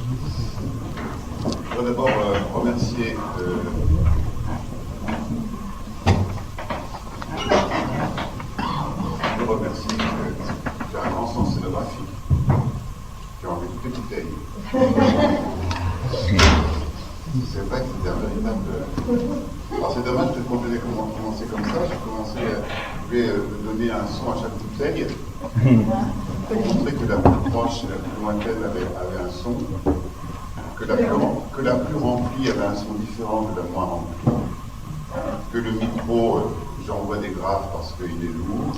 Je voudrais d'abord remercier j'ai un grand sens scénographique. J'ai envie de toutes les bouteilles. C'est vrai que c'était un véritable... Alors c'est dommage de commencer comme ça. J'ai commencé à donner un son à chaque bouteille pour montrer que la plus proche et la plus lointaine avait un son, que la plus remplie avait un son différent de la moins remplie, que le micro, j'envoie des graves parce qu'il est lourd,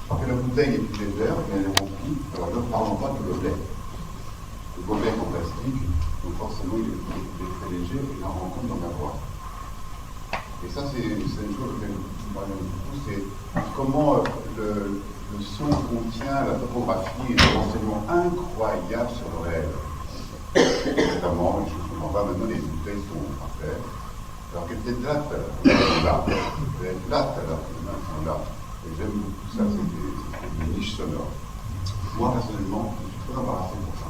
que la bouteille est plus légère, mais elle est remplie. Alors ne parlons pas du gobelet. Le gobelet est en plastique, donc forcément il est très léger, et il en rencontre dans la voix. Et ça c'est une chose que moi j'aime beaucoup, c'est comment le son contient la topographie et des renseignements incroyables sur le réel. Notamment, je ne comprends pas, maintenant les bouteilles sont en fait. Alors qu'elles étaient là tout à l'heure, elles étaient là tout à l'heure, les mains sont là. Et j'aime beaucoup ça, c'est des niches sonores. Moi personnellement, je suis très embarrassé pour ça,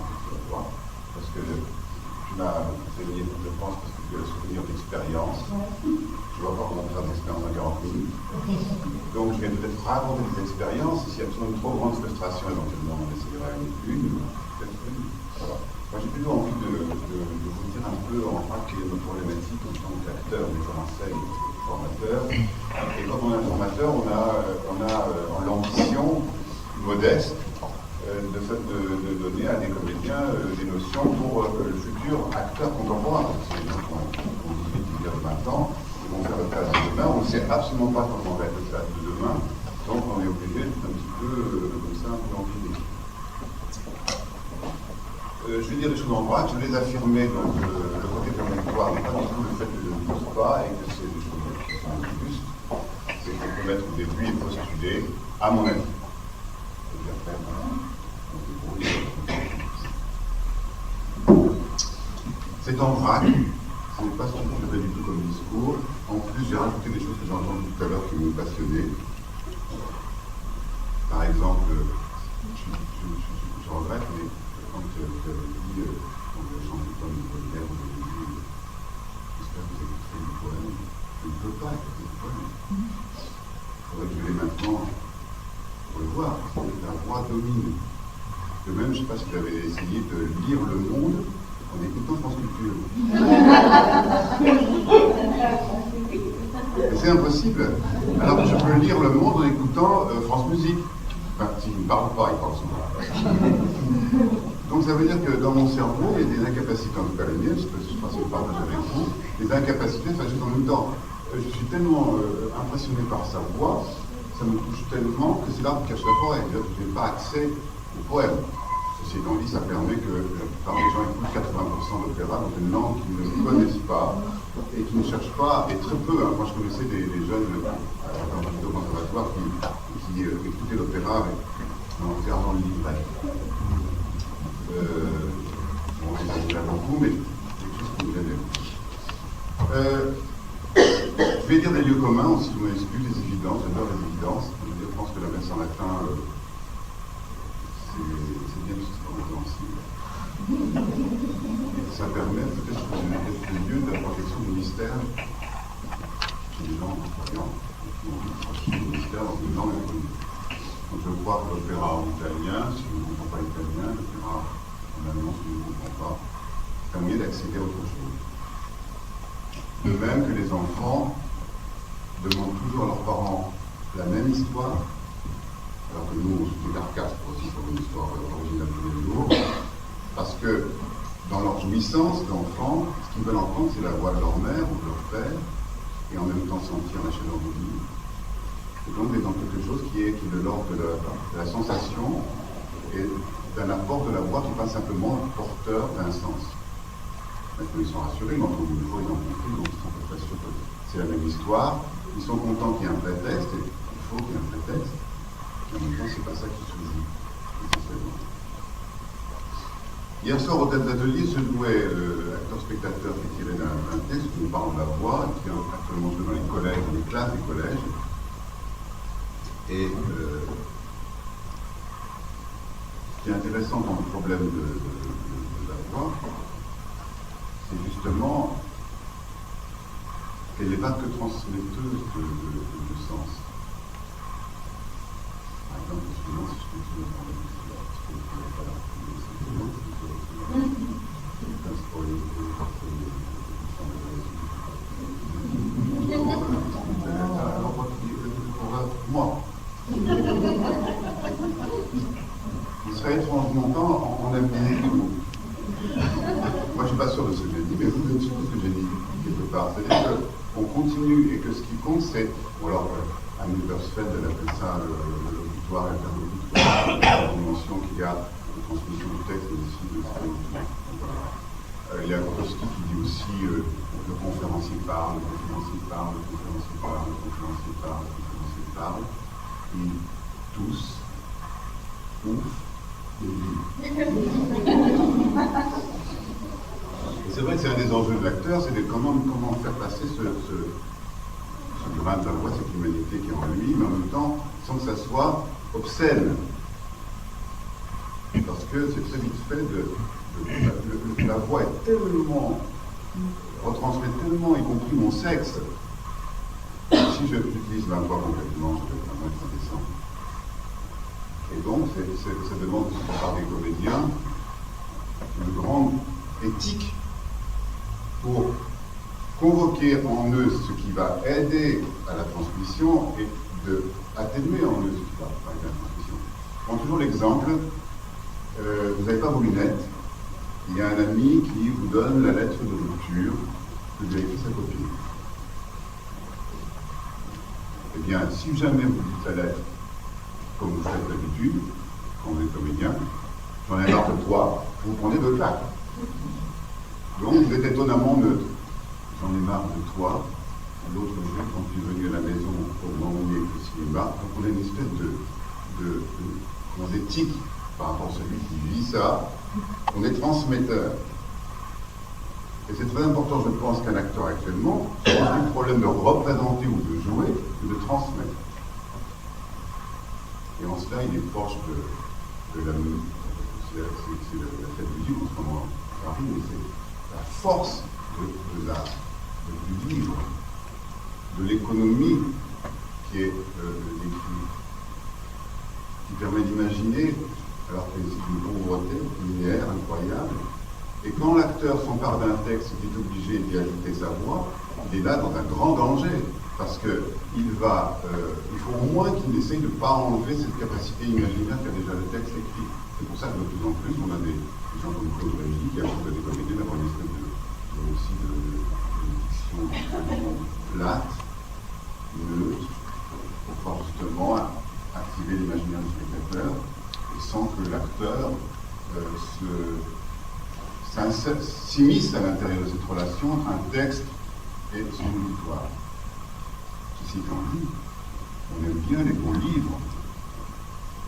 parce que tu m'as enseigné, je pense, parce que tu as le souvenir d'expérience. Je ne vois pas comment faire des expériences en 40 minutes. Donc je vais peut-être raconter des expériences, et s'il y a besoin de trop grande frustration, éventuellement on essayera une, peut-être une. Voilà. Moi j'ai plutôt envie de vous dire un peu en quoi quelle est notre problématique en tant qu'acteur, metteur en scène, formateur. Et quand on est formateur, on a l'ambition modeste de donner à des comédiens des notions pour le futur acteur contemporain. C'est des gens qui ont 18, 20 ans, qui vont faire le théâtre de demain. On ne sait absolument pas comment va être le théâtre de demain, donc on est obligé d'un petit peu comme ça, un peu empiler. Je vais dire des choses en vrac, je vais les affirmer, donc le côté permétoire n'est pas du tout le fait que je ne pose pas et que c'est des choses qui sont justes, c'est qu'on peut mettre au début et postuler, à mon avis. Et puis après, voilà, on se débrouille. C'est en vrac, ce n'est pas structuré du tout comme discours. En plus, j'ai rajouté des choses que j'ai entendues tout à l'heure qui m'ont passionné. Par exemple, je regrette, mais quand vous avez dit, quand vous avez chanté le poème de Baudelaire, vous avez dit, j'espère que vous avez écouté le poème. Je ne peux pas écouter le poème. Il faudrait que je l'ai maintenant pour le voir, parce que la voix domine. De même, je ne sais pas si vous avez essayé de lire Le Monde en écoutant France Culture. Mais c'est impossible. Alors que je peux lire Le Monde en écoutant France Musique. Enfin, s'il ne parle pas, il parle souvent. Donc ça veut dire que dans mon cerveau, il y a des incapacités, en tout cas les miennes, je pense que je partage avec vous, des incapacités s'agissent en même temps. Je suis tellement impressionné par sa voix, ça me touche tellement que c'est l'arbre qui cache la forêt. Je n'ai pas accès au poème. Ceci étant dit, ça permet que la plupart des gens écoutent 80% d'opéra dans une langue qu'ils ne connaissent pas et qui ne cherchent pas, et très peu, hein. Moi je connaissais des jeunes au conservatoire qui écoutaient l'opéra en regardant le livret. Bon, il y en a beaucoup, mais quelque chose qui me gênait. Je vais dire des lieux communs aussi, je m'excuse, les évidences, j'adore les évidences. Je pense que la messe en latin, c'est bien que ce soit compréhensible. Et ça permet peut-être d'être le lieu de la protection du mystère chez les gens qui ont envie de protéger le mystère dans une langue inconnue. Donc je crois que l'opéra en italien, si on ne comprend pas l'italien, l'opéra en allemand, si on ne comprend pas, c'est un moyen d'accéder à autre chose. De même que les enfants demandent toujours à leurs parents la même histoire, alors que nous, on se carcasse aussi pour une histoire originale tous les jours, parce que dans leur jouissance d'enfants, ce qu'ils veulent entendre, c'est la voix de leur mère ou de leur père, et en même temps sentir la chaleur de vie. Et donc, on est dans quelque chose qui est de l'ordre de la sensation et d'un apport de la voix qui n'est pas simplement porteur d'un sens. Maintenant, ils sont rassurés, ils l'entendent une fois, ils l'ont compris, donc ils sont à peu près sûrs que c'est la même histoire. Ils sont contents qu'il y ait un prétexte, et il faut qu'il y ait un prétexte. Et en même temps, c'est pas ça qui se joue, essentiellement. Hier soir, au tête d'atelier, se jouait acteur-spectateur qui est tiré d'un texte où on parle de la voix, qui est actuellement joué dans les collèges, dans les classes des collèges. Et ce qui est intéressant dans le problème de la voix, qu'elle n'est pas que transmetteuse de sens. Par exemple, suivant, si je continue à parler de cela, parce que je ne pourrais pas moi. Il serait étrangement temps en amuser tout. Moi, je ne suis pas sûr de ce que j'ai dit, mais vous êtes sûr de ce que j'ai dit, quelque part. C'est-à-dire qu'on continue et que ce qui compte, c'est. Bon, alors, Anne Bersfeld, elle appelle ça le locutoire et l'interlocutoire, la dimension qu'il y a de transmission du texte, mais aussi de il y a Grotowski qui dit aussi le conférencier parle, le conférencier parle, le conférencier parle, le conférencier parle, le conférencier parle. Et tous, ouf, et c'est vrai que c'est un des enjeux de l'acteur, c'est de comment faire passer ce grain de la voix, cette humanité qui est en lui, mais en même temps, sans que ça soit obscène. Parce que c'est très vite fait la voix est tellement, retransmet tellement, y compris mon sexe. Si j'utilise ma voix complètement, je vais être un peu indécent. Et donc, ça demande par des comédiens une grande éthique pour convoquer en eux ce qui va aider à la transmission et d'atténuer en eux ce qui va aider à la transmission. Je prends toujours l'exemple, vous n'avez pas vos lunettes, il y a un ami qui vous donne la lettre de rupture que lui a écrit sa copine. Eh bien, si jamais vous dites la lettre, comme vous faites d'habitude, quand vous êtes comédien, j'en ai marre de toi, vous prenez deux claques. Donc vous êtes étonnamment neutre. J'en ai marre de toi. L'autre jour, quand tu es venu à la maison pour m'emmener au cinéma, donc on a une espèce d'éthique par rapport à celui qui vit ça. On est transmetteur. Et c'est très important, je pense, qu'un acteur actuellement, c'est pas un problème de représenter ou de jouer, mais de transmettre. Et en cela, il est proche de la musique. C'est la fête musique en ce moment, mais c'est la force du livre, de l'économie qui est l'écrit, qui permet d'imaginer, alors que c'est une pauvreté linéaire, incroyable. Et quand l'acteur s'empare d'un texte qui est obligé d'y ajouter sa voix, il est là dans un grand danger, parce qu'il faut au moins qu'il essaye de ne pas enlever cette capacité imaginaire qu'a déjà le texte écrit. C'est pour ça que de plus en plus, on a des gens comme Claude Régis qui achètent des comédiens d'avoir une espèce de diction extrêmement plate, neutre, pour pouvoir justement activer l'imaginaire du spectateur, et sans que l'acteur s'immisce à l'intérieur de cette relation entre un texte et son auditoire. Ceci étant dit, on aime bien les beaux livres,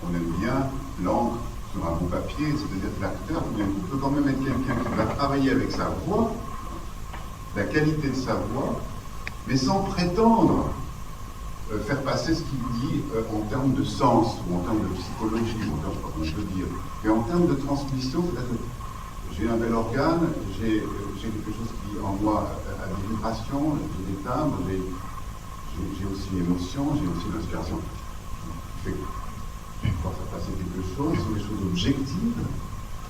on aime bien l'encre sur un beau papier, c'est-à-dire que l'acteur peut quand même être quelqu'un qui va travailler avec sa voix, la qualité de sa voix, mais sans prétendre faire passer ce qu'il dit en termes de sens, ou en termes de psychologie, ou en termes, je sais pas comment je peux dire, mais en termes de transmission, c'est-à-dire que j'ai un bel organe, j'ai quelque chose qui en moi a des vibrations, j'ai des timbres, j'ai aussi l'émotion, j'ai aussi l'inspiration. Quand ça passe quelque chose, ce sont des choses objectives,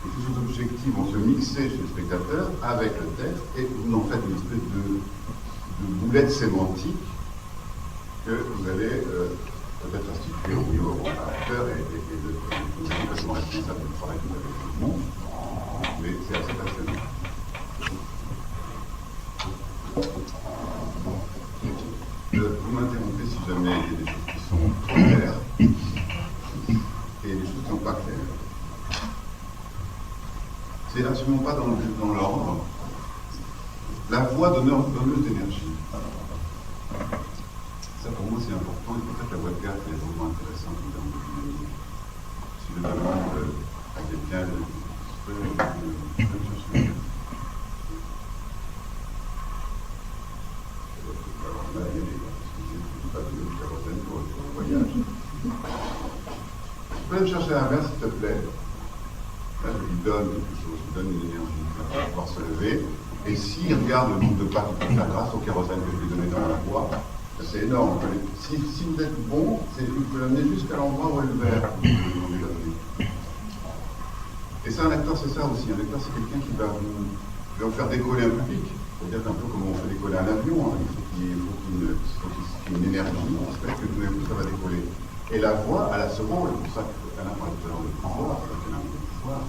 et ces choses objectives vont se mixer chez le spectateur avec le texte, et vous en faites une espèce de boulette sémantique que vous allez peut-être instituer au niveau de l'acteur et de vous êtes complètement responsable du travail que vous avez fait le monde, mais c'est assez passionnant. Vous m'interrompez si jamais il y a des choses qui sont trop claires et des choses qui ne sont pas claires. C'est absolument pas dans l'ordre. La voix donneuse d'énergie. Ça pour moi c'est important et peut-être la voix de garde est vraiment intéressante en termes de dynamique. Si je demande à quelqu'un je peux me chercher. Là, il y a des pas de kérosène pour le voyage. Tu peux aller me chercher un verre, s'il te plaît. Là, je lui donne quelque chose, je lui donne une énergie pour pouvoir se lever. Et s'il regarde le nombre de pas qu'il peut faire grâce au kérosène que je lui ai donné dans la voie, c'est énorme. Si vous êtes bon, vous pouvez l'amener jusqu'à l'endroit où est le verre que vous lui demandez la donner. Et ça, un acteur, c'est ça aussi. Un acteur, c'est quelqu'un qui va vous faire décoller un public. C'est-à-dire un peu comme on fait décoller un avion. Hein. Il faut qu'il y ait une énergie, on espère que tout d'un coup, ça va décoller. Et la voix, elle a ce rôle. C'est pour ça qu'Alain parlait tout à l'heure de pouvoir. Elle a un pouvoir.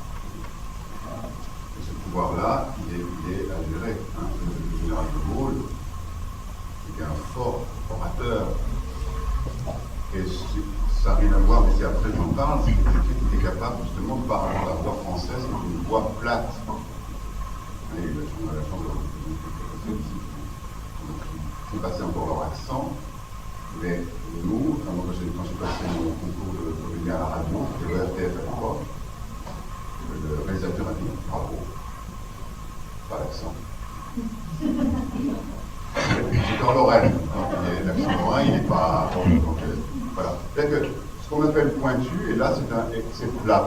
Et ce pouvoir-là, il est à gérer. Hein. Le général de Gaulle, qui est un fort orateur. Et ça n'a rien à voir, mais c'est après que j'en parle, c'est quelqu'un qui était capable justement de par rapport à la voix française, qui une voix plate. Et on a la chance de ils passaient encore leur accent, mais nous, moi, quand j'ai passé mon concours de comédien à la radio, c'était le RTF à l'époque, le réalisateur a dit bravo, pas l'accent. C'était en Lorraine, l'accent lorrain, il n'est pas. Voilà. C'est-à-dire que ce qu'on appelle pointu, et là c'est plat.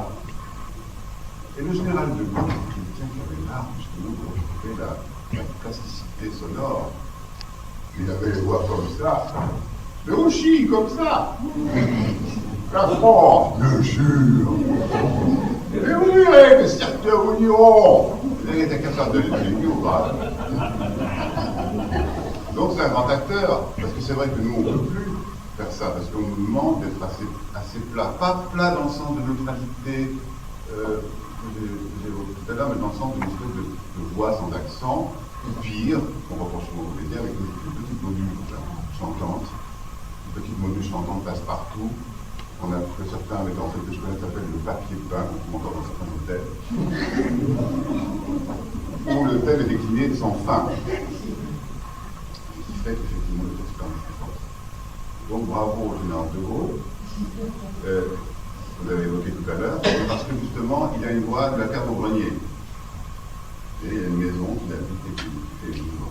Et le général de Gaulle, c'est quelqu'un qui avait l'art justement pour trouver la plasticité sonore. Il avait les voix comme ça, le houchi comme ça, la France, bien sûr, et vous direz, les secteurs union, il était capable de les dire ou pas. Donc c'est un grand acteur, parce que c'est vrai que nous on ne peut plus faire ça, parce qu'on nous demande d'être assez plat. Pas plat dans le sens de neutralité, que j'ai évoqué tout à l'heure, mais dans le sens d'une espèce de voix sans accent, ou pire, on reproche souvent aux médias, avec une petite module chantante, une petite module chantante passe-partout, que certains metteurs en scène que je connais s'appellent le papier peint, qu'on trouve encore dans certains hôtels, où le thème est décliné sans fin. Ce qui fait qu'effectivement le texte est très fort. Donc bravo au général de Gaulle. Vous l'avez évoqué tout à l'heure, parce que justement, il a une voix de la terre au grenier. Et il y a une maison qu'il habite et qui fait le jour.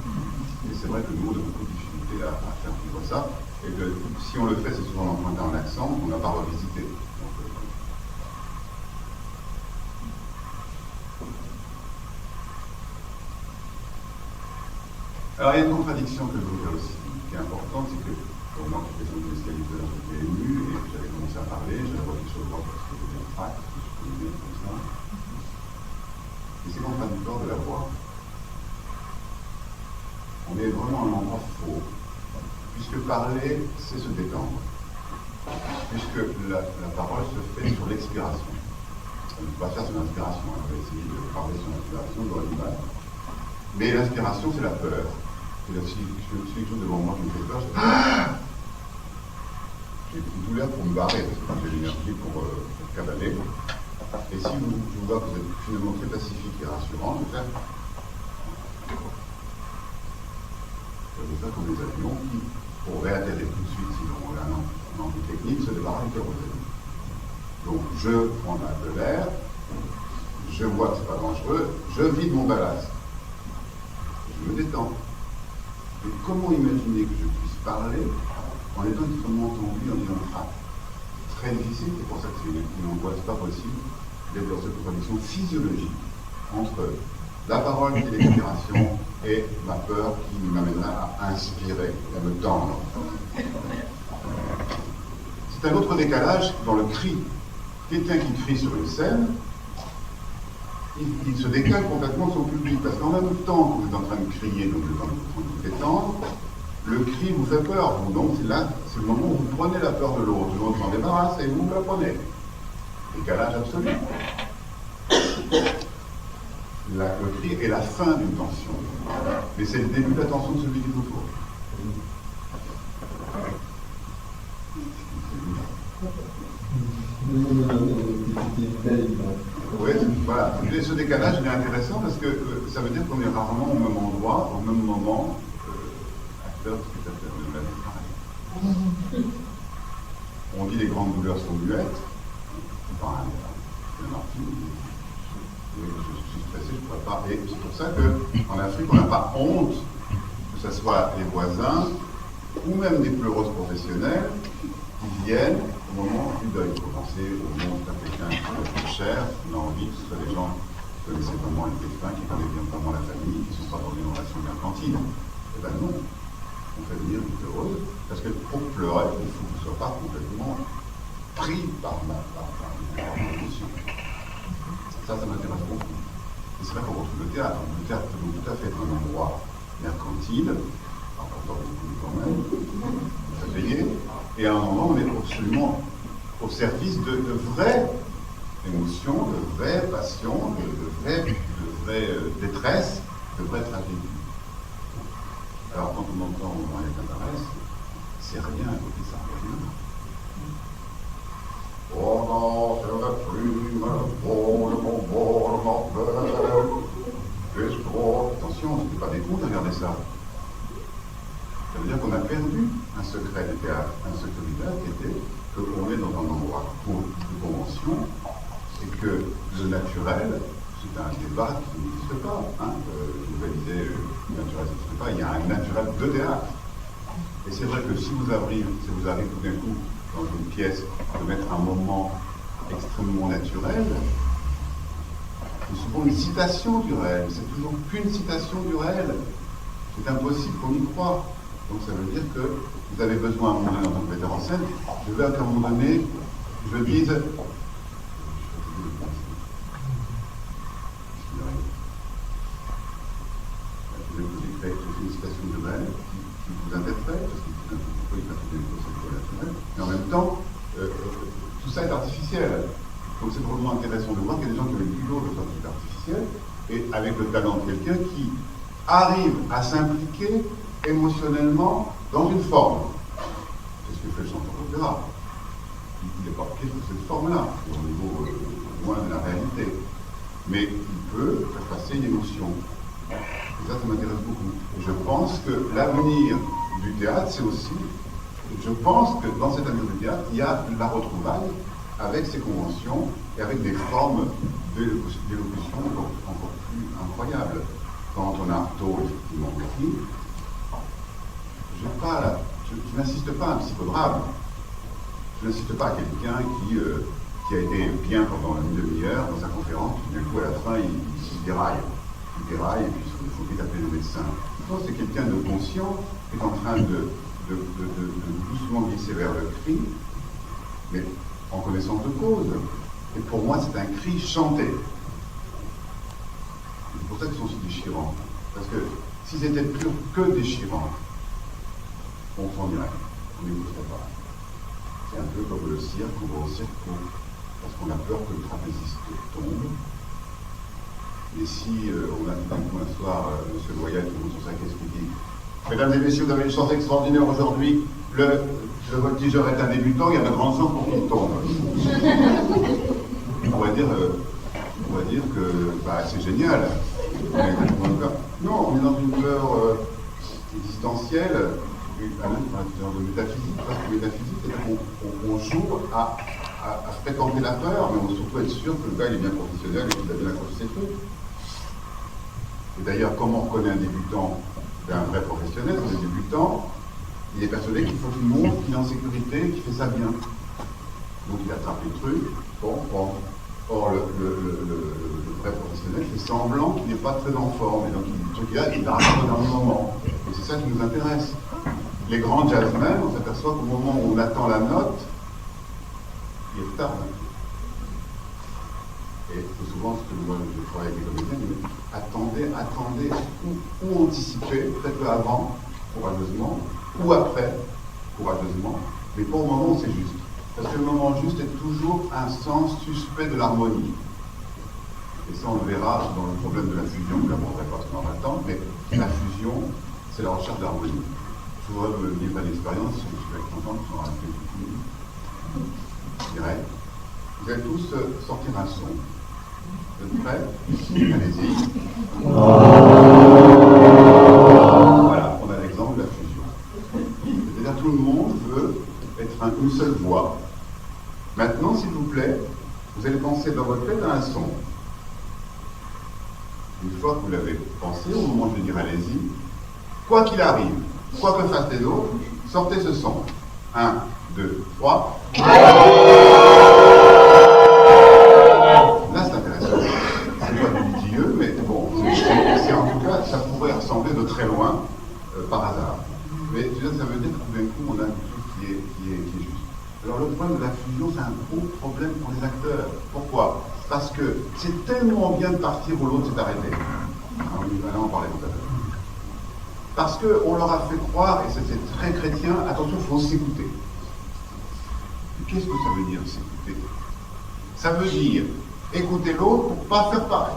Et c'est vrai que nous, on a beaucoup de difficultés à faire vivre ça, et que si on le fait, c'est souvent en empruntant un accent qu'on n'a pas revisité. Alors, il y a une contradiction que je veux dire aussi, qui est importante, c'est que, pour moi, qui faisais une escalier, j'étais ému, et j'avais commencé à parler, j'avais repris sur le droit parce que j'étais en trac, je connais bien comme ça. Et c'est contradictoire de la voix. On est vraiment à un endroit faux, puisque parler, c'est se détendre. Puisque la parole se fait sur l'expiration. On ne peut pas faire sur l'inspiration, on va essayer de parler sur l'inspiration, j'aurais du mal. Mais l'inspiration, c'est la peur. Et là, si quelque chose devant moi qui me fait peur, j'ai une douleur pour me barrer, parce que j'ai l'énergie pour cavaler. Et si je vois que vous êtes finalement très pacifique et rassurant, je vais faire comme les avions qui, pour réatterrir tout de suite, si on a un angle technique, se débarrassent du kérosène. Donc je prends de l'air, je vois que ce n'est pas dangereux, je vide mon ballast. Je me détends. Mais comment imaginer que je puisse parler en étant extrêmement tendu, en ayant très difficile, c'est pour ça que c'est une angoisse pas possible d'être dans cette contradiction physiologique entre la parole qui est l'expiration et ma peur qui m'amènera à inspirer, à me tendre. C'est un autre décalage dans le cri. Quelqu'un qui crie sur une scène, il se décale complètement de son public, parce qu'en même temps que vous êtes en train de crier, donc vous êtes en train de vous détendre, le cri vous fait peur. Donc c'est le moment où vous prenez la peur de l'autre, l'autre s'en débarrasse et vous la prenez. Décalage absolu. Le cri est la fin d'une tension, mais c'est le début de la tension de celui qui est autour. Oui, voilà. Ce décalage il est intéressant parce que ça veut dire qu'on est rarement au même endroit, au même moment, acteur, spectateur, de la vie pareil. On dit les grandes douleurs sont muettes. Enfin, je suis stressé, je ne pourrais pas. Et c'est pour ça qu'en Afrique, on n'a pas honte, que ce soit les voisins ou même des pleureuses professionnelles qui viennent au moment du deuil. Il faut penser au moment où quelqu'un qui est cher, on a envie que ce soit des gens connaissez vraiment le défunt, qui connaît bien vraiment la famille, qui ne sont pas dans une relation mercantile. Eh bien non, on fait venir une pleureuse, parce que pour pleurer, il faut que ce ne soit pas complètement pris par l'émotion. Ça m'intéresse beaucoup. Et c'est là qu'on retrouve le théâtre. Le théâtre peut donc tout à fait être un endroit mercantile, important beaucoup quand même, ça payer, et à un moment on est absolument au service de vraies émotions, de vraies passions, de vraies détresses, de vraies tragédies. Alors quand on entend Maria Cantarès, c'est rien à côté de ça, rien. Oh non, c'est la plume, oh le bonbon, le mortel, attention, ce n'est pas des contes, regardez ça. Ça veut dire qu'on a perdu un secret du théâtre, un secret du théâtre qui était qu'on est dans un endroit de convention et que le naturel, c'est un débat qui n'existe pas. Je vous disais, le naturel n'existe pas, il y a un naturel de théâtre. Et c'est vrai que si vous arrive tout d'un coup dans une pièce de mettre un moment extrêmement naturel, c'est souvent une citation du réel, c'est toujours qu'une citation du réel. C'est impossible qu'on y croie. Donc ça veut dire que vous avez besoin à un moment donné en tant que metteur en scène, je veux qu'à un moment donné, je dise... Je vais vous écrire une citation du réel qui vous interprète, parce qu'il faut pourquoi il faut des choses naturelles, mais en même temps, tout ça est artificiel. Donc c'est vraiment intéressant de voir qu'il y a des gens qui ont une culture de sortie artificielle, et avec le talent de quelqu'un qui arrive à s'impliquer émotionnellement dans une forme. C'est ce que fait le chanteur d'opéra. Il n'est pas pris de cette forme-là, au niveau loin de la réalité. Mais il peut faire passer une émotion. Et ça m'intéresse beaucoup. Et je pense que l'avenir du théâtre, c'est aussi... Je pense que dans cet avenir du théâtre, il y a la retrouvaille avec ces conventions et avec des formes d'élocution encore plus incroyables. Quand on a Artaud, effectivement, écrit, je n'insiste pas à un psychodrame. Je n'insiste pas à quelqu'un qui a été bien pendant une demi-heure dans sa conférence, puis d'un coup, à la fin, il déraille. Il déraille, et puis il faut vite appeler le médecin. Je pense que c'est quelqu'un de conscient qui est en train de doucement glisser vers le cri, mais en connaissance de cause. Et pour moi, c'est un cri chanté. C'est pour ça qu'ils sont si déchirants. Parce que si c'était que déchirant, on s'en irait. On n'écouterait pas. C'est un peu comme le cirque, on va au cirque parce qu'on a peur que le trapéziste tombe. Et si on a tout un soir, M. Loyal, tout le monde sur sa caisse qui dit « Mesdames et messieurs, vous avez une chance extraordinaire aujourd'hui, le voltigeur est un débutant, il y a de grandes chances pour qu'il tombe. » On pourrait dire que c'est génial. Mais, non, on est dans une peur existentielle, un genre de métaphysique, parce que métaphysique, c'est-à-dire qu'on joue à fréquenter la peur, mais on veut surtout être sûr que le gars il est bien professionnel et qu'il a bien accroché ses trucs. Et d'ailleurs, comment on reconnaît un débutant d'un vrai professionnel? Un débutant, il est persuadé qu'il faut qu'il montre qu'il est en sécurité, qu'il fait ça bien. Donc il attrape les trucs, bon. Or, le vrai professionnel fait semblant qu'il n'est pas très en forme, et donc il arrive dans un moment. Et c'est ça qui nous intéresse. Les grands jazzmen, on s'aperçoit qu'au moment où on attend la note, il est tard. Et c'est souvent ce que moi je travaille avec les comédiens, mais attendez, ou anticiper, faites-le avant, courageusement, ou après, courageusement, mais pas au moment où c'est juste. Parce que le moment juste est toujours un sens suspect de l'harmonie. Et ça, on le verra dans le problème de la fusion, je ne l'aborderai pas parce qu'on aura le temps, mais la fusion, c'est la recherche d'harmonie. Je voudrais me livrer l'expérience, je suis content que ce soit un peu plus. Je dirais, vous allez tous sortir un son. Vous êtes prêts? Allez-y. Voilà, on a l'exemple de la fusion. C'est-à-dire tout le monde veut être une seule voix. Maintenant, s'il vous plaît, vous allez penser dans votre tête à un son. Une fois que vous l'avez pensé, au moment où je vais dire allez-y, quoi qu'il arrive, quoi que fassent les autres, sortez ce son. 1, 2, 3. Là, c'est intéressant. C'est pas du fait de très loin, par hasard. Mais ça veut dire que tout d'un coup, on a quelque chose qui est juste. Alors le problème de la fusion, c'est un gros problème pour les acteurs. Pourquoi? Parce que c'est tellement bien de partir où l'autre s'est arrêté. On en parlait tout à l'heure. Parce qu'on leur a fait croire, et c'était très chrétien, attention, il faut s'écouter. Qu'est-ce que ça veut dire, s'écouter? Ça veut dire écouter l'autre pour ne pas faire pareil.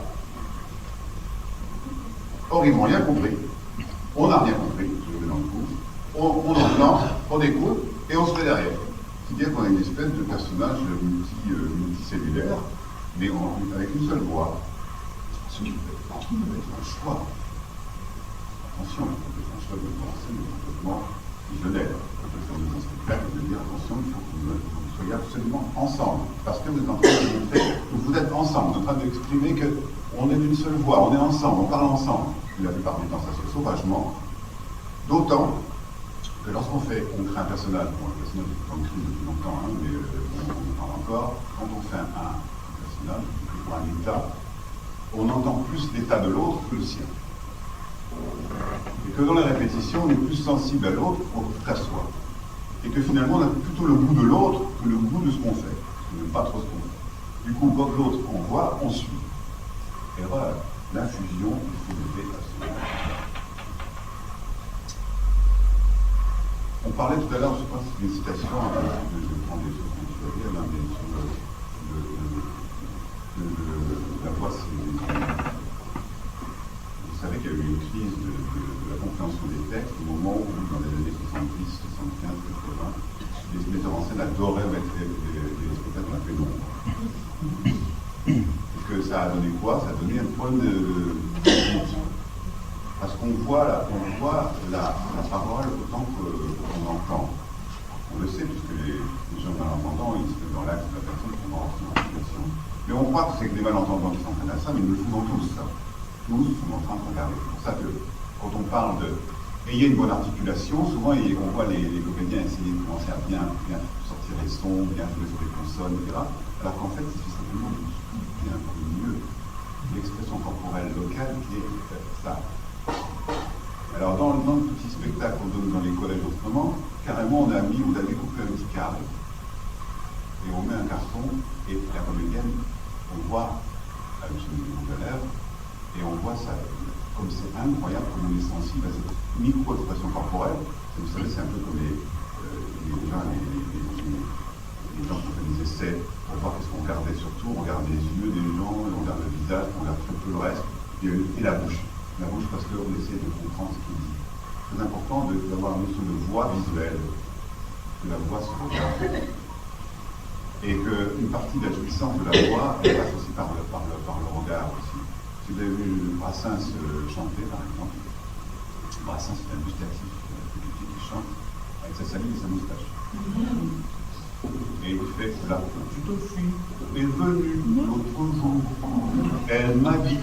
Or, ils n'ont rien compris. On n'a rien compris, je vais dans le coup. On entend, on écoute, et on se met derrière. C'est-à-dire qu'on a une espèce de personnage multicellulaire, mais avec une seule voix. Ce qui peut être un choix. Attention, un choix de pensée, mais complètement visionnaire. On peut faire des spectacles et de dire attention, il faut que vous soyez absolument ensemble. Parce que vous êtes en train de montrer que vous êtes ensemble, vous êtes en train d'exprimer qu'on est d'une seule voix, on est ensemble, on parle ensemble. La plupart du temps, ça se fait sauvagement. D'autant que lorsqu'on crée un personnage, bon, le personnage est en crise depuis longtemps, hein, mais on en parle encore, quand on fait un personnage, pour un état, on entend plus l'état de l'autre que le sien. Et que dans la répétition, on est plus sensible à l'autre qu'à soi. Et que finalement, on a plutôt le goût de l'autre que le goût de ce qu'on fait. On n'aime pas trop ce qu'on fait. Du coup, quand l'autre on voit, on suit. Erreur. L'infusion, il faut lever absolument. On parlait tout à l'heure, je ne sais pas si c'est une citation, je prends des choses que tu vas dire, mais sur la voix, vous savez qu'il y a eu une crise de la compréhension des textes au moment où, dans les années 70, 75, 80, les metteurs en scène adoraient mettre les spectacles dans la pénombre. Et que ça a donné quoi? Ça a donné un point de parce qu'on voit la parole autant qu'on entend. On le sait, puisque les gens malentendants, ils se mettent dans l'axe de la personne qui va rentrer dans la situation. Mais on croit que c'est que des malentendants qui s'entraînent à ça, mais nous le faisons tous, ça. Tous sont en train de regarder. C'est pour ça que quand on parle de ayez une bonne articulation, souvent on voit les comédiens essayer de commencer à bien sortir les sons, bien jouer sur les consonnes, etc. Alors qu'en fait, c'est simplement de soutenir un peu mieux l'expression corporelle locale qui est ça. Alors dans le petit spectacle qu'on donne dans les collèges autrement, carrément on a découpé un petit carré et on met un carton et la comédienne, on voit avec son rouge à lèvres et on voit ça comme c'est incroyable comme on est sensible à cette micro-expression corporelle. Et vous savez, c'est un peu comme les gens qui font des essais pour voir qu'est-ce qu'on regardait surtout, on regarde les yeux des gens, on regarde le visage, on regarde très peu le reste, et la bouche. La bouche parce qu'on essaie de comprendre ce qu'il dit. C'est important d'avoir une notion de voix visuelle, que la voix se regarde. Et qu'une partie de la jouissance de la voix, elle passe aussi par le regard aussi. Si vous avez vu Brassens chanter, par exemple, Brassens c'est un gustatif qui chante avec sa salive et sa moustache. Et il fait la petite fille est venue l'autre jour, elle m'a dit.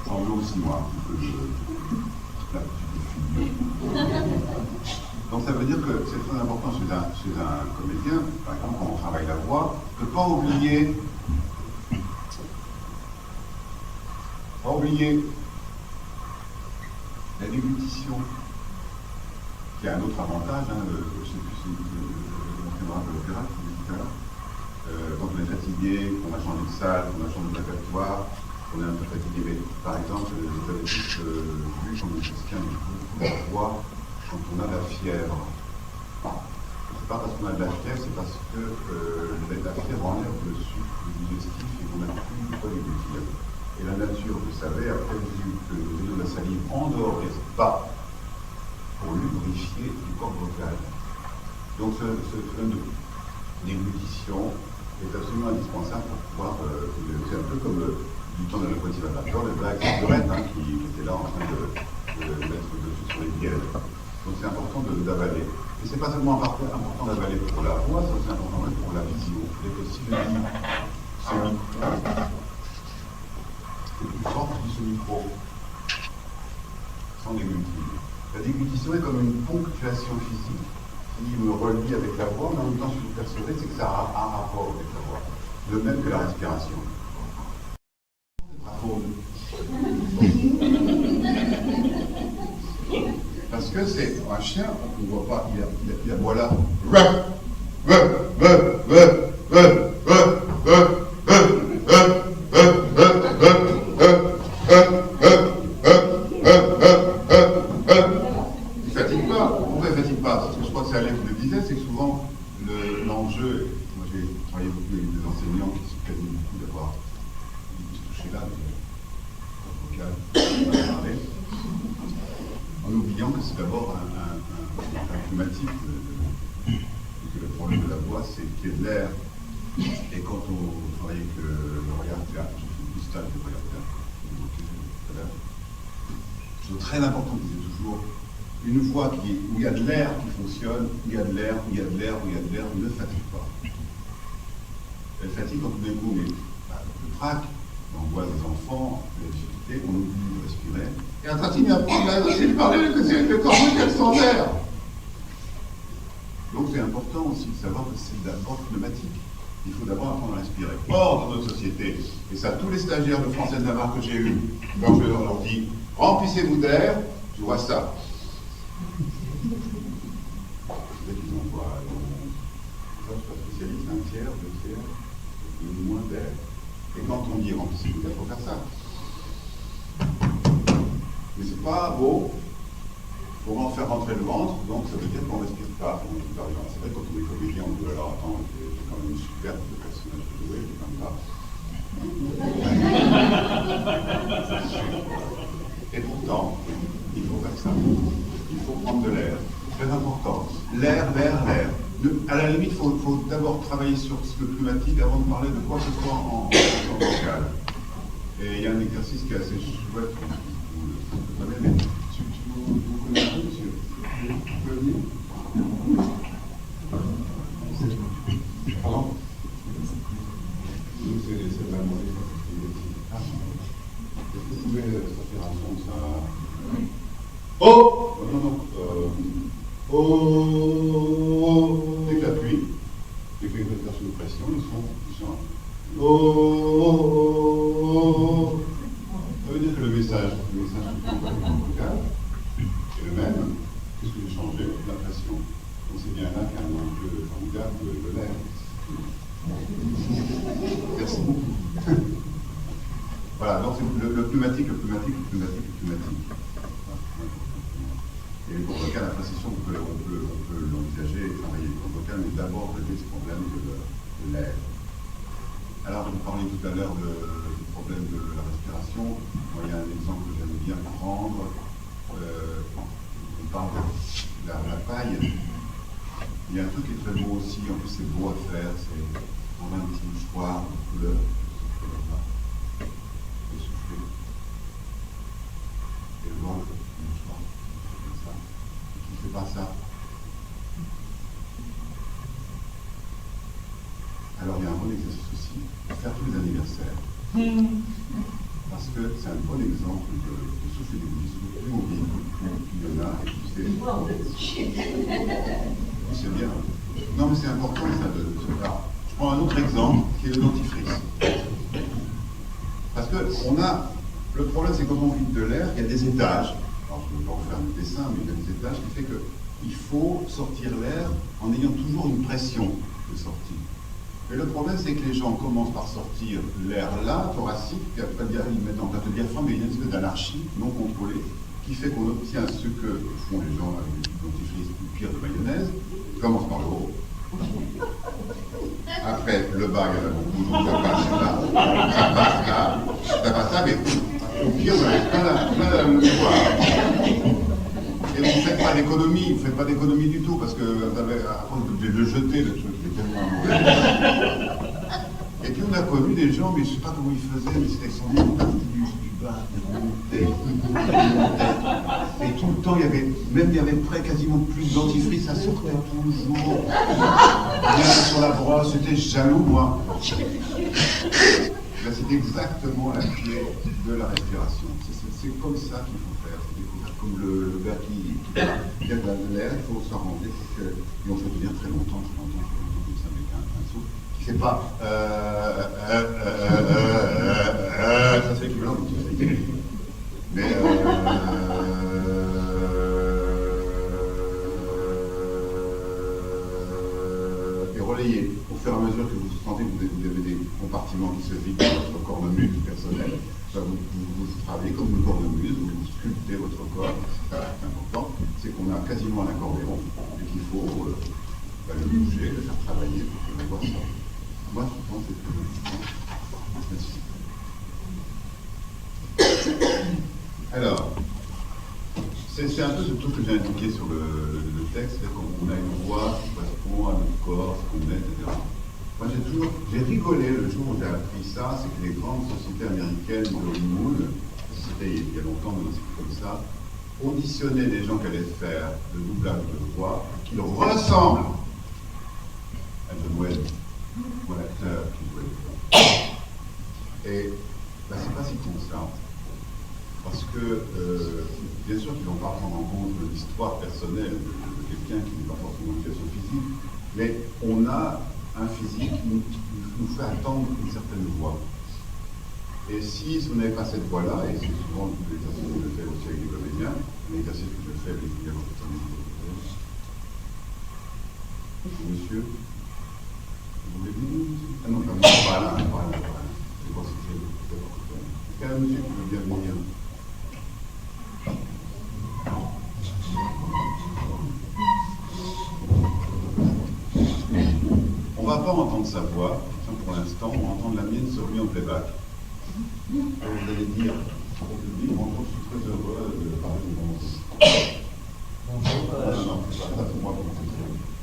J'en veux aussi moi un petit peu la petite fille. Donc ça veut dire que c'est très important chez un comédien, par exemple quand on travaille la voix, de ne pas oublier la déglutition, qui a un autre avantage, je ne sais plus si c'est de l'opéra qui dit tout à l'heure, quand on est fatigué, qu'on a changé de salle, qu'on a changé de répertoire, on est un peu fatigué. Mais, par exemple, vous avez tous vu comme le Christian la voix quand on a de la fièvre. C'est pas parce qu'on a de la fièvre, c'est parce que la fièvre enlève le sucre digestif et qu'on n'a plus de quoi déglutir. Et la nature, vous savez, a prévu que le vélo de la salive en dehors des pas pour lubrifier du corps vocal. Donc ce phénomène de déglutition est absolument indispensable pour pouvoir. C'est un peu comme du temps de la poésie Vapeur, le blague de Rennes, qui était là en train de mettre dessus sur les bielles. Donc c'est important d'avaler. Et c'est pas seulement important d'avaler pour la voix, c'est aussi important pour la vision. Et que si je dis ce micro, c'est plus fort que ce micro, sans déglutir. La déglutition est comme une ponctuation physique qui me relie avec la voix, mais en même temps je suis persuadé c'est que ça a un rapport avec la voix. De même que la respiration. Parce que c'est un chien, on ne voit pas, il aboie là. Il ne fatigue pas. Pourquoi il ne fatigue pas? Parce que je crois que c'est Alain qui le disait, c'est que souvent l'enjeu, moi j'ai travaillé beaucoup avec des enseignants qui se plaignent beaucoup d'avoir se toucher là, en oubliant que c'est d'abord un climatique, que le problème de la voix, c'est qu'il y ait de l'air. Et quand on travaille avec le regard théâtre, j'ai fait une stage de regard théâtre, chose très importante, c'est toujours une voix où il y a de l'air qui fonctionne, où il y a de l'air, où il y a de l'air, où il y a de l'air, ne fatigue pas. Elle fatigue quand tout d'un coup on est le trac, l'angoisse des enfants, la difficulté, on oublie de respirer. Et on continue à prendre l'air, c'est de parler le corps qu'elle sans l'air. Donc c'est important aussi de savoir que c'est d'abord pneumatique. Il faut d'abord apprendre à respirer. Or, dans notre société, et ça tous les stagiaires de français de Navarre que j'ai eus, quand je leur dis remplissez-vous d'air, je vois ça. Peut-être qu'ils envoient, je ne suis pas spécialiste, un tiers, deux tiers, moins d'air. Et quand on dit remplissez-vous d'air, il faut faire ça. Mais c'est pas beau. Pour en faire rentrer le ventre, donc ça veut dire qu'on ne respire pas. C'est vrai que quand on est comédien, on dit alors attends, j'ai quand même une superbe de personnage de jouer, j'ai comme ça. Et pourtant, il faut faire ça. Il faut prendre de l'air. Très important. L'air. À la limite, il faut d'abord travailler sur le pneumatique avant de parler de quoi que ce soit en vocal. Et il y a un exercice qui est assez chouette, vous savez, mais vous connaissez, monsieur? Vous pouvez venir? Pardon? C'est vraiment... Est-ce que vous pouvez sortir un son de ça? Oh! Non. Oh! Dès que j'appuie, dès que je vais faire sous pression, ils sont... Oh! Ça veut dire que le message vocal est le même. Qu'est-ce que j'ai changé? La pression. Donc c'est bien là qu'il y a un enjeu formidable de l'air. Merci. Voilà, donc c'est le pneumatique. Et le corps vocal, la précision, on peut l'envisager et travailler le corps vocal, mais d'abord régler ce problème de l'air. Alors, vous parliez tout à l'heure du problème de la respiration. Moi, il y a un exemple que j'aime bien prendre. On parle de la paille. Il y a un truc qui est très beau aussi, en plus c'est beau à faire, c'est prendre un petit mouchoir de couleur, et souffler. Et le ventre, le mouchoir, comme ça. Et qui ne fait pas ça. Alors il y a un bon exercice aussi, faire tous les anniversaires. Parce que c'est un bon exemple de souffler des bougies, plus on vit, plus il y en a, et plus c'est bien. Non, mais c'est important ça de se faire. Je prends un autre exemple qui est le dentifrice. Parce que le problème, c'est que quand on vide de l'air, il y a des étages. Alors, je ne vais pas en faire un dessin, mais il y a des étages qui fait qu'il faut sortir l'air en ayant toujours une pression de sortie. Mais le problème, c'est que les gens commencent par sortir l'air là, thoracique, puis après ils mettent en place le diaphragme, et il y a une espèce d'anarchie non contrôlée qui fait qu'on obtient ce que font les gens avec des dentifrices ou pire de mayonnaise. On commence par le haut. Après, le bas, il y en a beaucoup, donc ça passe là, ça passe là, mais au pire, vous avez plein de la mouchoir. Et vous ne faites pas d'économie, du tout, parce que vous avez, après, vous êtes obligé de le jeter, le truc, il est tellement mauvais. Et puis on a connu des gens, mais je ne sais pas comment ils faisaient, mais c'était son du bas, ils remontaient. Et tout le temps, il y avait près quasiment plus de dentifrice, ça sortait toujours. Bien sur la brosse, j'étais jaloux, moi. Ben, c'est exactement la clé de la respiration. C'est comme ça qu'il faut faire. C'est comme le gars qui a de l'air, il faut s'arranger pour que, et on fait tenir très longtemps, comme ça, avec un souffle, qui ne fait pas ça c'est équivalent. que vous sentez que vous avez des compartiments qui se vident de votre cornemuse personnel, vous travaillez comme une cornemuse, vous sculptez votre corps. Ce qui est important, c'est qu'on a quasiment un accordéon et qu'il faut le bouger, le faire travailler pour que la voix sorte. Moi, je pense que c'est plus. Alors, c'est un peu tout ce que j'ai indiqué sur le texte, c'est qu'on a une voix qui correspond à notre corps, ce qu'on est, etc. Moi, j'ai rigolé le jour où j'ai appris ça, c'est que les grandes sociétés américaines de Hollywood, c'était il y a longtemps, mais c'est comme ça, auditionnaient des gens qui allaient faire le doublage de voix, qui leur ressemblent à John Wayne, ou à l'acteur qui jouait dedans. Et ben, c'est pas si con ça. Parce que, bien sûr qu'ils ne vont pas prendre en compte l'histoire personnelle de quelqu'un qui n'est pas forcément une situation physique, mais on a un physique qui nous fait attendre une certaine voix. Et si vous n'avez pas cette voix-là, et c'est souvent l'exercice que je fais aussi avec les comédiens, l'exercice que je fais avec les étudiants Monsieur, vous voulez venir, monsieur? Ah non, voilà. Je pense que c'est important. Est-ce qu'il y a un monsieur qui veut bien venir? On ne va pas entendre sa voix, pour l'instant, on va entendre la mienne sur lui en playback. Et vous allez dire au public, bonjour, je suis très heureux de parler de mon nom. Bonjour. Non, c'est moi qui me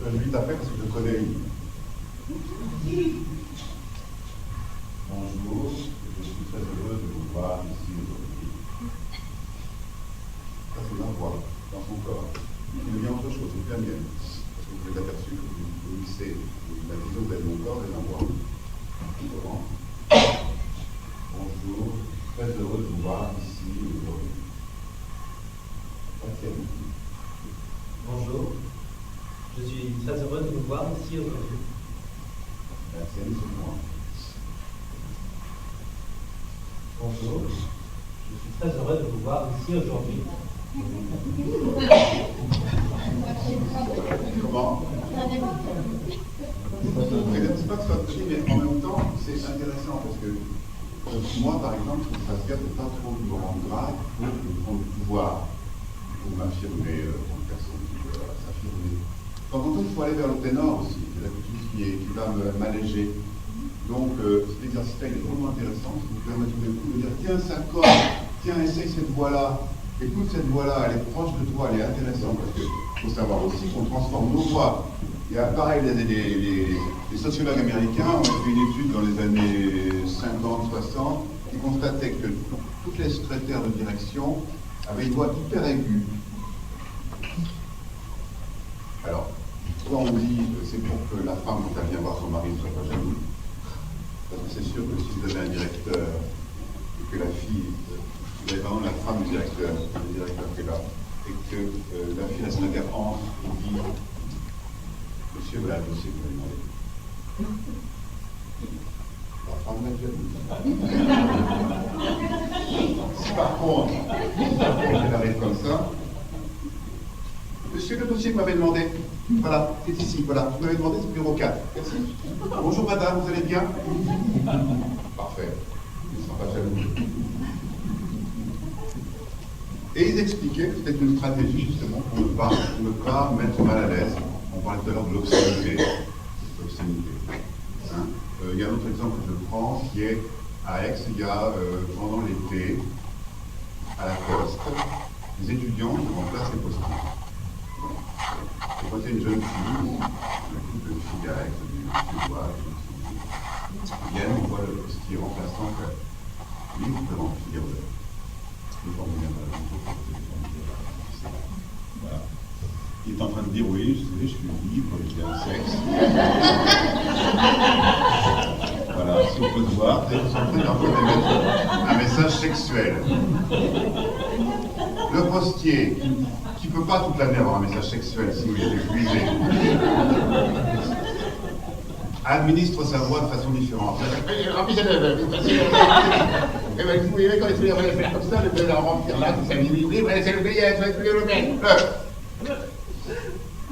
je lui t'appelle parce que je connais une. Bonjour, je suis très heureux de vous voir ici aujourd'hui. Ça, c'est ma voix, dans son corps. Il devient autre chose, c'est la mienne. Parce que vous l'avez aperçu, vous lissez la vision de mon corps et ma voix. Bonjour, très heureux de vous voir ici aujourd'hui. Bonjour, je suis très heureux de vous voir ici aujourd'hui. La sienne, c'est moi. Bonjour, je suis très heureux de vous voir ici aujourd'hui. Comment? C'est pas que ce soit petit, mais en même temps, c'est intéressant parce que moi, par exemple, je fasse gaffe de ne pas trop me rendre grave pour prendre le pouvoir, pour m'affirmer en personne qui veut s'affirmer. De temps en temps, il faut aller vers le ténor aussi, c'est quelque chose qui va m'alléger. Donc, cet exercice-là, il est vraiment intéressant, ça vous permet tout d'un coup de dire tiens, ça colle, tiens, essaye cette voix-là, écoute cette voix-là, elle est proche de toi, elle est intéressante, parce qu'il faut savoir aussi qu'on transforme nos voix. Il y a pareil, les sociologues américains ont fait une étude dans les années 50-60 qui constatait que toutes les secrétaires de direction avaient une voix hyper aiguë. Alors, soit on dit c'est pour que la femme, quand elle vient voir son mari, ne soit pas jalouse. Parce que c'est sûr que si vous avez un directeur et que la fille, vous avez vraiment la femme du directeur, le directeur qui est là, et que la fille, la secrétaire entre et dit monsieur, voilà le dossier que vous m'avez demandé. La femme la jalouse. Si par contre, elle arrive comme ça, monsieur, le dossier que vous m'avez demandé, voilà, c'est ici, voilà, vous m'avez demandé, c'est le bureau 4. Merci. Bonjour madame, vous allez bien? Parfait. Ils ne sont pas jaloux. Et ils expliquaient que c'était une stratégie justement pour ne pas mettre mal à l'aise. On parlait tout à l'heure de l'obscénité. Hein? Il y a un autre exemple que je prends qui est à Aix, il y a pendant l'été, à la Poste, les étudiants qui remplacent les postiers. Et quand il y a une jeune fille, un couple de filles à Aix, du Sud-Ouest, ils viennent, on voit le postier remplaçant que lui, il peut remplir le formulaire de la rencontre. Voilà. Il est en train de dire oui, je suis libre, j'ai un sexe. Voilà, si on peut se voir, vous êtes en train d'émettre un message sexuel. Le postier, qui ne peut pas toute l'année avoir un message sexuel sinon il est épuisé, administre sa voix de façon différente. Vous voyez, quand il faut faire comme ça, le la remplir là, c'est le billet, c'est le billet, le billet.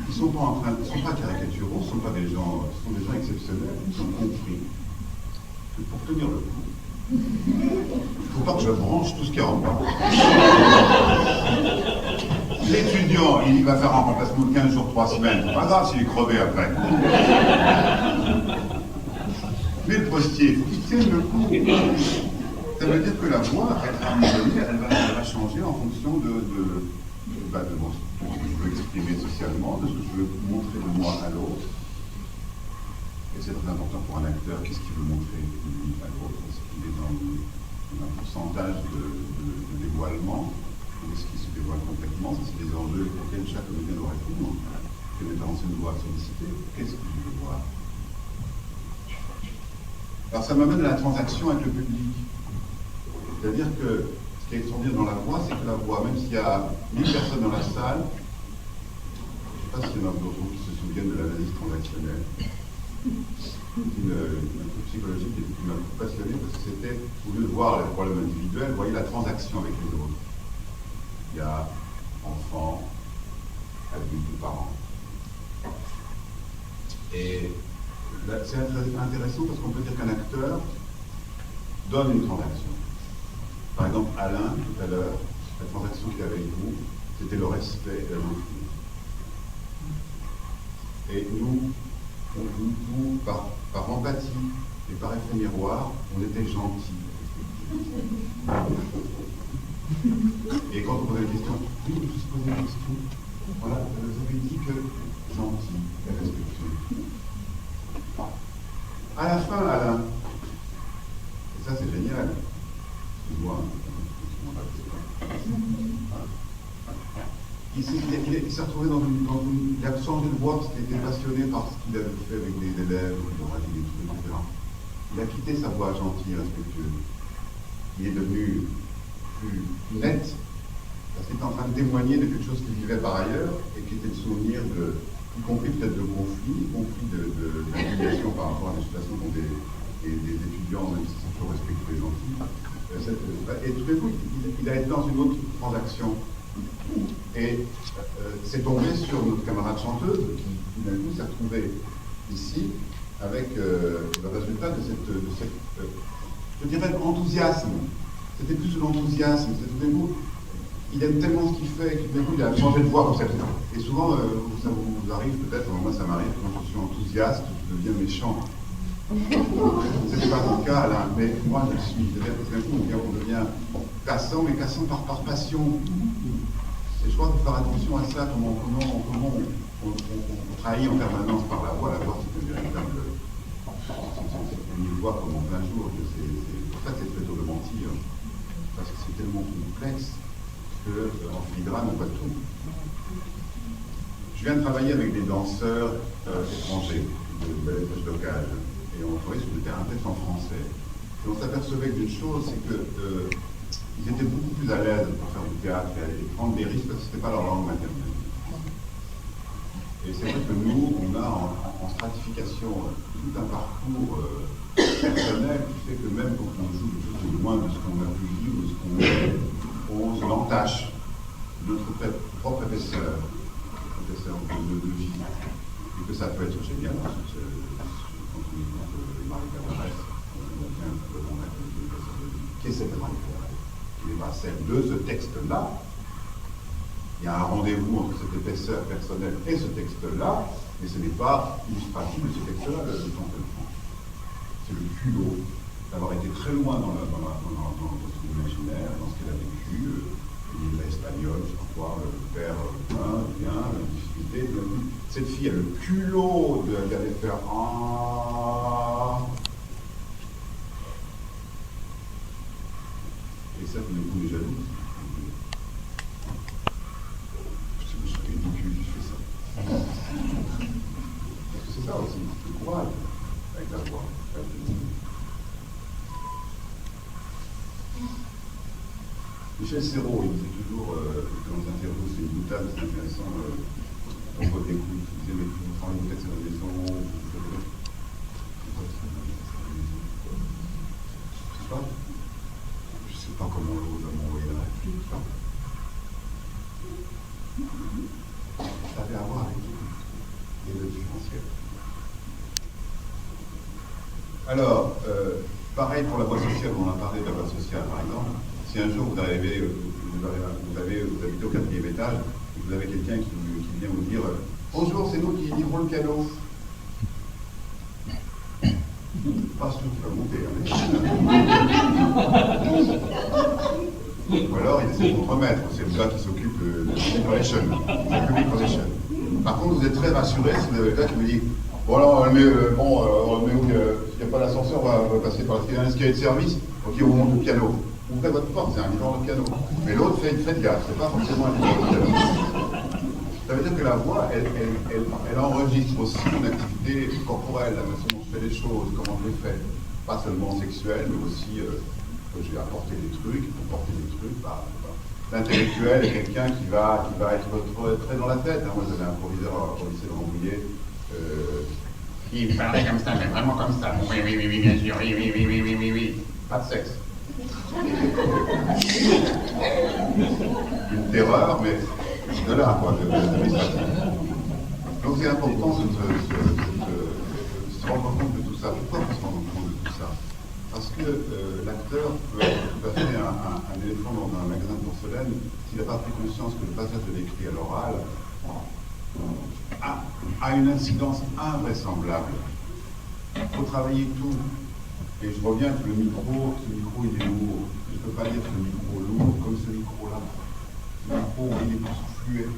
Ils sont pas caricaturaux, ce sont pas des gens, ce sont des gens exceptionnels, ils ont compris que pour tenir le coup, il ne faut pas que je branche tout ce qui est en bas. L'étudiant, il va faire un remplacement de 15 jours, 3 semaines, c'est pas grave s'il est crevé après. Mais le postier, il faut qu'il tienne le coup. Ça veut dire que la voix, à un moment donné, elle va changer en fonction de ce que je veux exprimer socialement, de ce que je veux montrer de moi à l'autre. Et c'est très important pour un acteur, qu'est-ce qu'il veut montrer de lui à l'autre? Est-ce qu'il est dans un pourcentage de dévoilement? Est-ce qu'il se dévoile complètement? Ça, c'est des enjeux auxquels chaque comédien doit répondre. Que metteur en scène doit solliciter. Qu'est-ce qu'il veut voir? Alors ça m'amène à la transaction avec le public. C'est-à-dire que ce qui est extraordinaire dans la voix, c'est que la voix, même s'il y a 1000 personnes dans la salle, je ne sais pas s'il y en a d'autres qui se souviennent de l'analyse transactionnelle. C'est une psychologie qui m'a beaucoup passionné parce que c'était, au lieu de voir les problèmes individuels, vous voyez la transaction avec les autres. Il y a enfants, adultes, parents. Et là, c'est intéressant parce qu'on peut dire qu'un acteur donne une transaction. Par exemple, Alain, tout à l'heure, la transaction qu'il y avait avec vous, c'était le respect et l'amour. Et nous, par empathie et par effet miroir, on était gentils. Et quand on posait la question, oui, on peut se poser la question, voilà, vous avez dit que gentil et respectueux. À la fin, Alain, et ça c'est génial, excuse-moi, il s'est retrouvé il a changé de voie parce qu'il était passionné par ce qu'il avait fait avec des élèves, il aurait dit des trucs, etc. Il a quitté sa voie gentille et respectueuse. Il est devenu plus net, parce qu'il était en train de témoigner de quelque chose qu'il vivait par ailleurs, et qui était le souvenir y compris peut-être de conflits, y compris d'indignation par rapport à des situations dont des étudiants, même si c'est toujours respectueux et gentil. Et tout d'un coup, il a été dans une autre transaction. Et c'est tombé sur notre camarade chanteuse, qui d'un coup s'est retrouvée ici, avec le résultat de cette je dirais, enthousiasme. C'était plus l'enthousiasme. Tout d'un coup, il aime tellement ce qu'il fait qu'il d'un coup, il a changé de voix comme ça. Et souvent, ça vous arrive peut-être, moi ça m'arrive, quand je suis enthousiaste, je deviens méchant. C'était pas mon cas, là, mais moi je suis. C'est-à-dire que d'un coup, on devient cassant, mais cassant par passion. Et je crois qu'il faut faire attention à ça, comment on trahit en permanence par la voix. La voix, c'est une véritable. On y voit comme en plein jour. C'est pour ça que c'est très tôt de mentir. Parce que c'est tellement complexe qu'en filigrane, on voit tout. Je viens de travailler avec des danseurs étrangers de ballet d'occasion. Et on travaillait sur des terrains peut-être en français. Et on s'apercevait d'une chose, c'est que ils étaient beaucoup plus à l'aise pour faire du théâtre et aller prendre des risques parce que ce n'était pas leur langue maternelle. Et c'est vrai que nous, on a en stratification tout un parcours personnel qui fait que même quand on joue de plus ou loin de ce qu'on a pu vivre, de ce qu'on est, on se l'entache de notre propre épaisseur de vie. Et que ça peut être génial, parce que quand Marie Cabarès, on vient de reconnaître une épaisseur de vie. Qu'est-ce que cette Marie Cabarès? Qui n'est pas celle de ce texte-là. Il y a un rendez-vous entre cette épaisseur personnelle et ce texte-là, mais ce n'est pas illustratif de ce texte-là, le temps qu'elle prend. C'est le culot d'avoir été très loin dans son imaginaire, dans ce qu'elle a vécu, il est espagnol, je crois, le père vient, la difficulté. Cette fille a le culot d'aller faire et ça, tout d'un coup, est jaloux. Je suis ridicule, je fais ça. Parce que c'est ça aussi, le courage avec la voix. Michel Serrault, il disait toujours, dans les interviews, c'est une boutade, c'est intéressant, on voit des coups, il disait, mais vous travaillez peut-être sur la maison, je sais pas comment l'autre va m'envoyer la réplique. Ça avait à voir avec tout. et le différentiel. Alors, pareil pour la voie sociale, on a parlé de la voie sociale par exemple. Si un jour vous habitez au 4e étage, et vous avez quelqu'un qui vient vous dire bonjour, c'est nous qui livrons le piano. Pas sûr qu'il va monter. Ou alors il essaie de remettre, c'est le gars qui s'occupe de public relation. Par contre, vous êtes très rassuré si vous avez le gars qui vous dit bon, alors, on le met où il n'y a pas d'ascenseur, on va passer par l'escalier de service, ok, on monte le piano. Ouvrez votre porte, c'est un livreur de piano. Mais l'autre, faites gaffe, c'est pas forcément un livreur de piano. Ça veut dire que la voix, elle enregistre aussi une activité corporelle, la façon dont je fais les choses, comment je les fais. Pas seulement sexuelle, mais aussi j'ai apporté des trucs, L'intellectuel est quelqu'un qui va être très dans la tête. Moi, j'avais un proviseur au lycée de Rambouillet. Il parlait comme ça, mais vraiment comme ça. Oui, bien sûr, oui. Pas de sexe. Une terreur, mais de là, quoi, de donc c'est important de se rendre compte de tout ça. Pourquoi on se rend compte de tout ça? Parce que l'acteur peut être tout à fait un éléphant dans un magasin de porcelaine s'il n'a pas pris conscience que le passage de l'écrit à l'oral a une incidence invraisemblable. Il faut travailler tout. Et je reviens que ce micro il est lourd. Je ne peux pas dire ce micro lourd comme ce micro-là. Ce micro, il est plus fluet.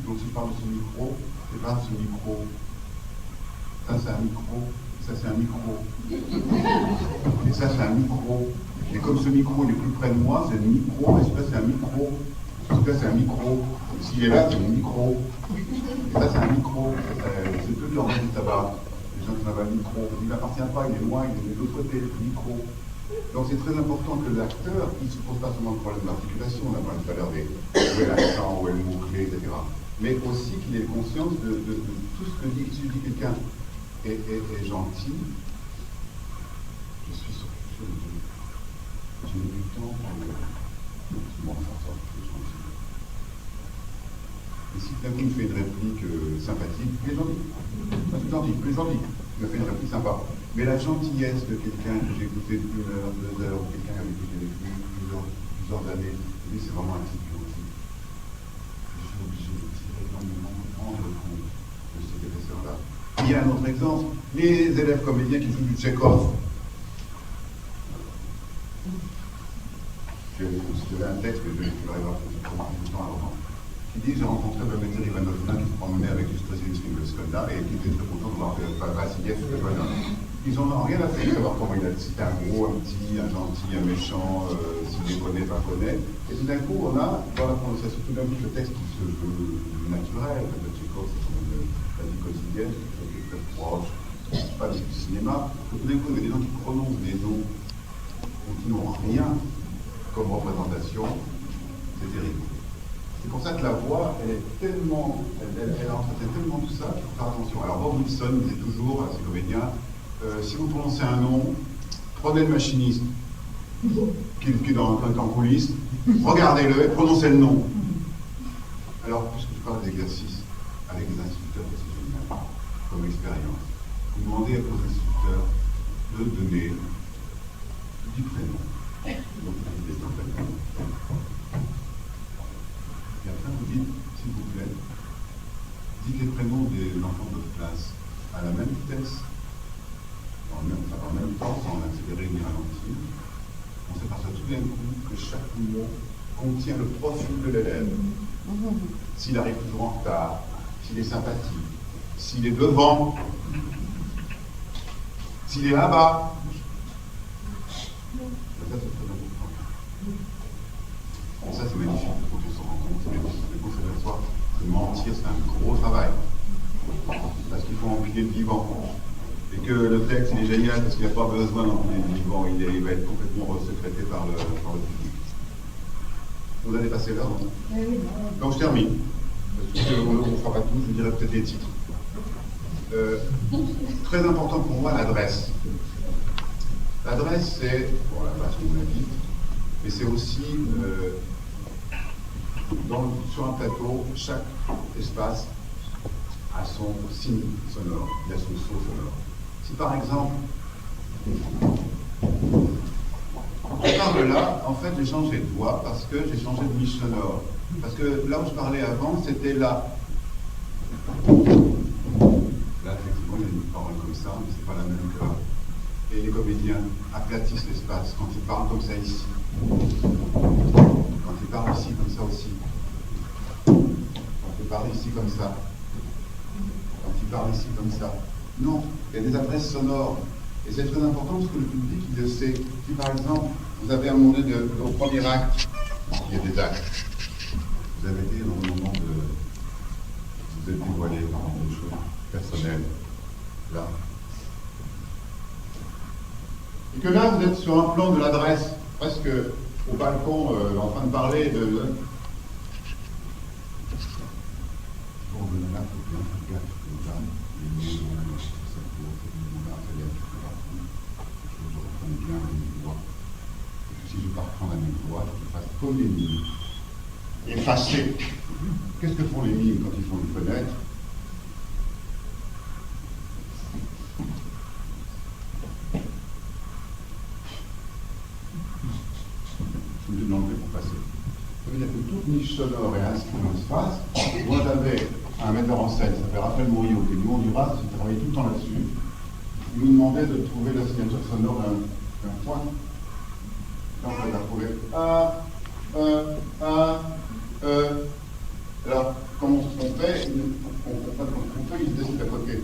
Donc si je parle de ce micro, je parle de ce micro. Ça c'est un micro, ça c'est un micro. Et ça c'est un micro. Et comme ce micro il est plus près de moi, c'est le micro, et celui-là c'est un micro. Celui-là c'est un micro. S'il est là, c'est mon micro. Et ça c'est un micro. C'est tout leur du tabac. Les gens qui n'ont pas le micro. Il n'appartient pas, il est loin, il est de l'autre côté, le micro. Donc c'est très important que l'acteur, il ne se pose pas seulement le problème d'articulation, on a parlé tout à l'heure où est l'accent, où est le mot-clé, etc. Mais aussi qu'il ait conscience de tout ce que dit. Si je dis quelqu'un est gentil, je suis sûr que j'ai eu du temps pour le gentil. Et si quelqu'un me fait une réplique sympathique, plus gentil, il me fait une réplique sympa. Mais la gentillesse de quelqu'un que j'ai écouté 1 heure, 2 heures, ou quelqu'un avec qui j'ai vécu plusieurs années, lui c'est vraiment un type gentil. Je suis obligé de tirer énormément de rendre compte de ces épaisseurs-là. Il y a un autre exemple, les élèves comédiens qui jouent du Tchekhov. Je vais vous citer un texte que je vais voir tout le temps avant. Qui dit j'ai rencontré Valentin Ivanovna qui se promenait avec Justrazine Svingelskanda et qui était très content de voir Vassiliev. Ils n'en ont rien à faire de savoir comment il a dit, c'était un gros, un petit, un gentil, un méchant, s'il les connaît, pas connaît. Et tout d'un coup, on a, dans la prononciation, tout d'un coup, le texte qui se veut naturel, de Tchekhov, c'est comme la vie quotidienne, quelque chose qui est très proche, pas du cinéma. Tout d'un coup, il y a des gens qui prononcent des noms qui n'ont rien comme représentation, c'est terrible. C'est pour ça que la voix, elle entretient tellement tout ça qu'il faut faire attention. Alors Bob Wilson disait toujours à ses comédiens, si vous prononcez un nom, prenez le machiniste qui est en coulisses, regardez-le et prononcez le nom. Alors, puisque je parle d'exercice avec les instituteurs, c'est génial, comme expérience, vous demandez à vos instituteurs de donner du prénom. Donc, et après, vous dites, s'il vous plaît, dites les prénoms des enfants de votre classe à la même vitesse, en même temps, sans accélérer ni ralentir. On s'aperçoit tout d'un coup que chaque mot contient le profil de l'élève. S'il arrive toujours en retard, s'il est sympathique, s'il est devant, s'il est là-bas. Ça, c'est très important. Et ça, c'est magnifique quand on s'en rend compte. C'est magnifique. Du coup, c'est s'aperçoit que mentir, c'est un gros travail. Parce qu'il faut empiler le vivant. Et que le texte, il est génial parce qu'il n'a pas besoin d'empiler le vivant. Il va être complètement resécrété par le public. Vous allez passer l'heure, non? Donc, je termine. Parce qu'on ne fera pas tout, je vous dirai peut-être les titres. Très important pour moi, l'adresse. L'adresse, c'est, bon, la base qu'on a dit, mais c'est aussi, sur un plateau, chaque espace à son signe sonore et à son saut sonore. Si par exemple, je parle là, en fait j'ai changé de voix parce que j'ai changé de niche sonore. Parce que là où je parlais avant, c'était là. Là, effectivement, il y a une parole comme ça, mais c'est pas la même que là. Et les comédiens aplatissent l'espace quand ils parlent comme ça ici. Quand ils parlent ici comme ça aussi. Quand ils parlent ici comme ça. Quand ils parlent ici comme ça. Non, il y a des adresses sonores. Et c'est très important parce que le public, il le sait. Si par exemple, vous avez un moment donné au premier acte, il y a des actes. Vous avez été dans le moment de... Vous êtes dévoilé par des choses personnelles. Là. Et que là, vous êtes sur un plan de l'adresse, presque au balcon, en train de parler de... Bon, là, il faut bien faire gaffe, là, les mots, ça pour là, ça y est, je reprends bien les voix. Si je pars prendre la même voix, je fasse comme les mimes. Effacer. Qu'est-ce que font les mimes quand ils font une fenêtre? Je me demanderai pour passer. Ça veut dire que toute niche sonore est inscrite dans l'espace. Moi j'avais un metteur en scène, ça s'appelle Raphaël Mouriot, qui est du Honduras, qui travaillait tout le temps là-dessus. Il nous demandait de trouver la signature sonore d'un point. Là, on va la trouver. Alors, comment on fait? On fait, il se décide à côté.